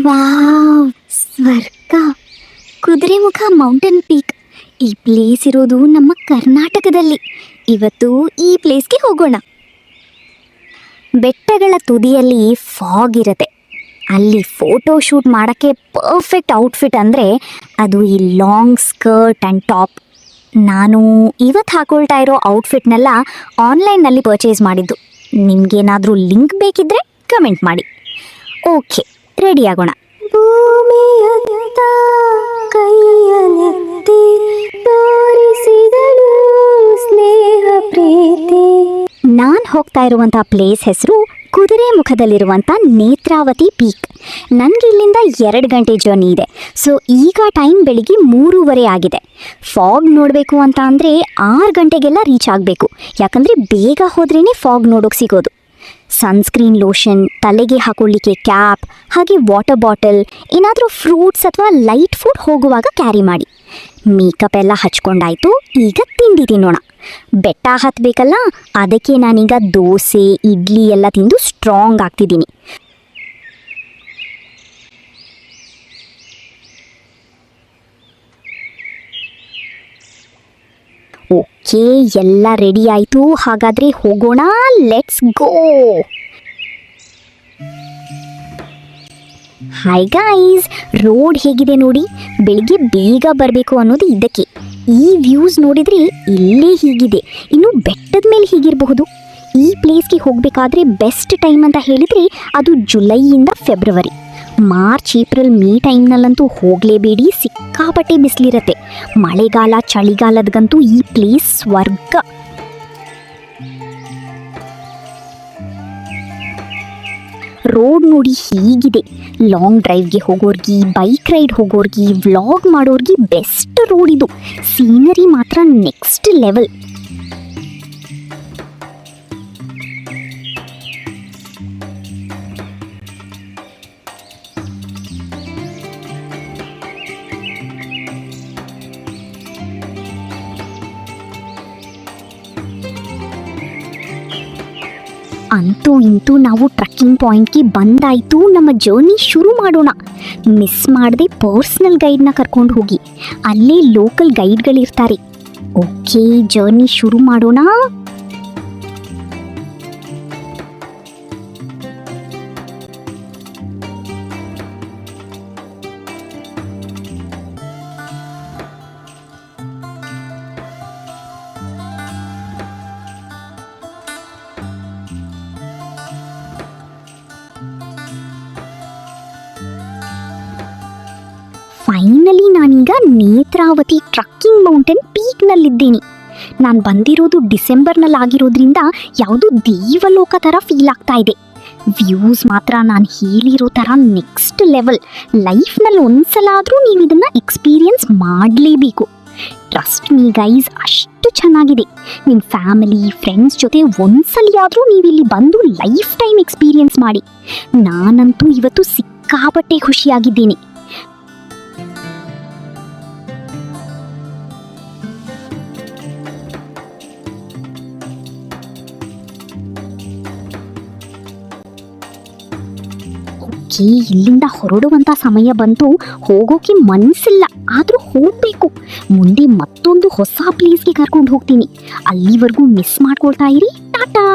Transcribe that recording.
Wow, ಸ್ವರ್ಗ! Kudremukh mountain peak. ಈ place ಇರೋದು ನಮ್ಮ ಕರ್ನಾಟಕದಲ್ಲಿ. ಇವತ್ತು ಈ ಪ್ಲೇಸ್ಗೆ ಹೋಗೋಣ. ಬೆಟ್ಟಗಳ ತುದಿಯಲ್ಲಿ ಫಾಗ್ ಇರುತ್ತೆ. ಅಲ್ಲಿ ಫೋಟೋ ಶೂಟ್ ಮಾಡೋಕ್ಕೆ ಪರ್ಫೆಕ್ಟ್ ಔಟ್ಫಿಟ್ ಅಂದರೆ ಅದು ಈ ಲಾಂಗ್ ಸ್ಕರ್ಟ್ ಆ್ಯಂಡ್ ಟಾಪ್. ನಾನು ಇವತ್ತು ಹಾಕೊಳ್ತಾ ಇರೋ ಔಟ್ಫಿಟ್ನೆಲ್ಲ ಆನ್ಲೈನ್ನಲ್ಲಿ ಪರ್ಚೇಸ್ ಮಾಡಿದ್ದು. ನಿಮಗೇನಾದರೂ ಲಿಂಕ್ ಬೇಕಿದ್ದರೆ ಕಮೆಂಟ್ ಮಾಡಿ. ಓಕೆ, ರೆಡಿ ಆಗೋಣ. ಭೂಮಿಯತ್ತ ಕೈಯನೆತ್ತಿ ತೋರಿಸಿದಳು ಸ್ನೇಹ ಪ್ರೀತಿ. ನಾನು ಹೋಗ್ತಾ ಇರುವಂಥ ಪ್ಲೇಸ್ ಹೆಸರು ಕುದುರೆಮುಖದಲ್ಲಿರುವಂಥ ನೇತ್ರಾವತಿ ಪೀಕ್. ನನಗೆ ಇಲ್ಲಿಂದ 2 ಗಂಟೆ ಜರ್ನಿ ಇದೆ. ಸೊ ಈಗ ಟೈಮ್ ಬೆಳಿಗ್ಗೆ 3:30 ಆಗಿದೆ. ಫಾಗ್ ನೋಡಬೇಕು ಅಂತ ಅಂದರೆ 6 ಗಂಟೆಗೆಲ್ಲ ರೀಚ್ ಆಗಬೇಕು. ಯಾಕಂದರೆ ಬೇಗ ಹೋದ್ರೇ ಫಾಗ್ ನೋಡೋಕೆ ಸಿಗೋದು. ಸನ್ಸ್ಕ್ರೀನ್ ಲೋಷನ್, ತಲೆಗೆ ಹಾಕೊಳ್ಳಿಕ್ಕೆ ಕ್ಯಾಪ್, ಹಾಗೆ ವಾಟರ್ ಬಾಟಲ್, ಏನಾದರೂ ಫ್ರೂಟ್ಸ್ ಅಥವಾ ಲೈಟ್ ಫುಡ್ ಹೋಗುವಾಗ ಕ್ಯಾರಿ ಮಾಡಿ. ಮೇಕಪ್ ಎಲ್ಲ ಹಚ್ಕೊಂಡಾಯ್ತು. ಈಗ ತಿಂಡಿ ತಿನ್ನೋಣ. ಬೆಟ್ಟ ಹತ್ತಬೇಕಲ್ಲ, ಅದಕ್ಕೆ ನಾನೀಗ ದೋಸೆ, ಇಡ್ಲಿ ಎಲ್ಲ ತಿಂದು ಸ್ಟ್ರಾಂಗ್ ಆಗ್ತಿದ್ದೀನಿ. ಓಕೆ, ಎಲ್ಲ ರೆಡಿ ಆಯಿತು. ಹಾಗಾದರೆ ಹೋಗೋಣ, let's go. Hi guys, road ಹೇಗಿದೆ ನೋಡಿ. ಬೆಳಿಗ್ಗೆ ಬೇಗ ಬರಬೇಕು ಅನ್ನೋದು ಇದಕ್ಕೆ. ಈ ವ್ಯೂಸ್ ನೋಡಿದರೆ ಇಲ್ಲೇ ಹೀಗಿದೆ, ಇನ್ನು ಬೆಟ್ಟದ ಮೇಲೆ ಹೀಗಿರಬಹುದು. ಈ ಪ್ಲೇಸ್ಗೆ ಹೋಗಬೇಕಾದ್ರೆ ಬೆಸ್ಟ್ ಟೈಮ್ ಅಂತ ಹೇಳಿದರೆ ಅದು ಜುಲೈಯಿಂದ ಫೆಬ್ರವರಿ. ಮಾರ್ಚ್, ಏಪ್ರಿಲ್, ಮೇ ಟೈಮ್ನಲ್ಲಂತೂ ಹೋಗಲೇಬೇಡಿ. ಸಿಕ್ಕಾಪಟ್ಟೆ ಬಿಸಿಲಿರುತ್ತೆ. ಮಳೆಗಾಲ, ಚಳಿಗಾಲದಗಂತೂ ಈ ಪ್ಲೇಸ್ ಸ್ವರ್ಗ. ರೋಡ್ ನೋಡಿ ಹೀಗಿದೆ. ಲಾಂಗ್ ಡ್ರೈವ್ಗೆ ಹೋಗೋರ್ಗಿ, ಬೈಕ್ ರೈಡ್ ಹೋಗೋರ್ಗಿ, ವ್ಲಾಗ್ ಮಾಡೋರ್ಗಿ ಬೆಸ್ಟ್ ರೋಡ್ ಇದು. ಸೀನರಿ ಮಾತ್ರ ನೆಕ್ಸ್ಟ್ ಲೆವೆಲ್. ಅಂತೂ ಇಂತೂ ನಾವು ಟ್ರಕ್ಕಿಂಗ್ ಪಾಯಿಂಟ್ಗೆ ಬಂದಾಯಿತು. ನಮ್ಮ ಜರ್ನಿ ಶುರು ಮಾಡೋಣ. ಮಿಸ್ ಮಾಡದೆ ಪರ್ಸ್ನಲ್ ಗೈಡ್ನ ಕರ್ಕೊಂಡು ಹೋಗಿ. ಅಲ್ಲೇ ಲೋಕಲ್ ಗೈಡ್ಗಳಿರ್ತಾರೆ. ಓಕೆ, ಜರ್ನಿ ಶುರು ಮಾಡೋಣ. ಫೈನಲಿ ನಾನೀಗ ನೇತ್ರಾವತಿ ಟ್ರಕ್ಕಿಂಗ್ ಮೌಂಟೇನ್ ಪೀಕ್ನಲ್ಲಿದ್ದೀನಿ. ನಾನು ಬಂದಿರೋದು ಡಿಸೆಂಬರ್ನಲ್ಲಿ ಆಗಿರೋದ್ರಿಂದ ಯಾವುದೋ ದೇವಲೋಕ ಥರ ಫೀಲ್ ಆಗ್ತಾ ಇದೆ. ವ್ಯೂಸ್ ಮಾತ್ರ ನಾನು ಹೇಳಿರೋ ಥರ ನೆಕ್ಸ್ಟ್ ಲೆವೆಲ್. ಲೈಫ್ನಲ್ಲಿ ಒಂದ್ಸಲ ಆದರೂ ನೀವು ಇದನ್ನು ಎಕ್ಸ್ಪೀರಿಯನ್ಸ್ ಮಾಡಲೇಬೇಕು. ಟ್ರಸ್ಟ್ ಮೀ ಗೈಸ್, ಅಷ್ಟು ಚೆನ್ನಾಗಿದೆ. ನಿಮ್ಮ ಫ್ಯಾಮಿಲಿ, ಫ್ರೆಂಡ್ಸ್ ಜೊತೆ ಒಂದ್ಸಲಿ ಆದರೂ ನೀವು ಇಲ್ಲಿ ಬಂದು ಲೈಫ್ ಟೈಮ್ ಎಕ್ಸ್ಪೀರಿಯನ್ಸ್ ಮಾಡಿ. ನಾನಂತೂ ಇವತ್ತು ಸಿಕ್ಕಾಪಟ್ಟೆ ಖುಷಿಯಾಗಿದ್ದೀನಿ. ಇಲ್ಲಿಂದ ಹೊರಡುವಂಥ ಸಮಯ ಬಂತು. ಹೋಗೋಕೆ ಮನಸ್ಸಿಲ್ಲ, ಆದರೂ ಹೋಗಬೇಕು. ಮುಂದೆ ಮತ್ತೊಂದು ಹೊಸ ಪ್ಲೇಸ್ಗೆ ಕರ್ಕೊಂಡು ಹೋಗ್ತೀನಿ. ಅಲ್ಲಿವರೆಗೂ ಮಿಸ್ ಮಾಡ್ಕೊಳ್ತಾ ಇರಿ. ಟಾಟಾ.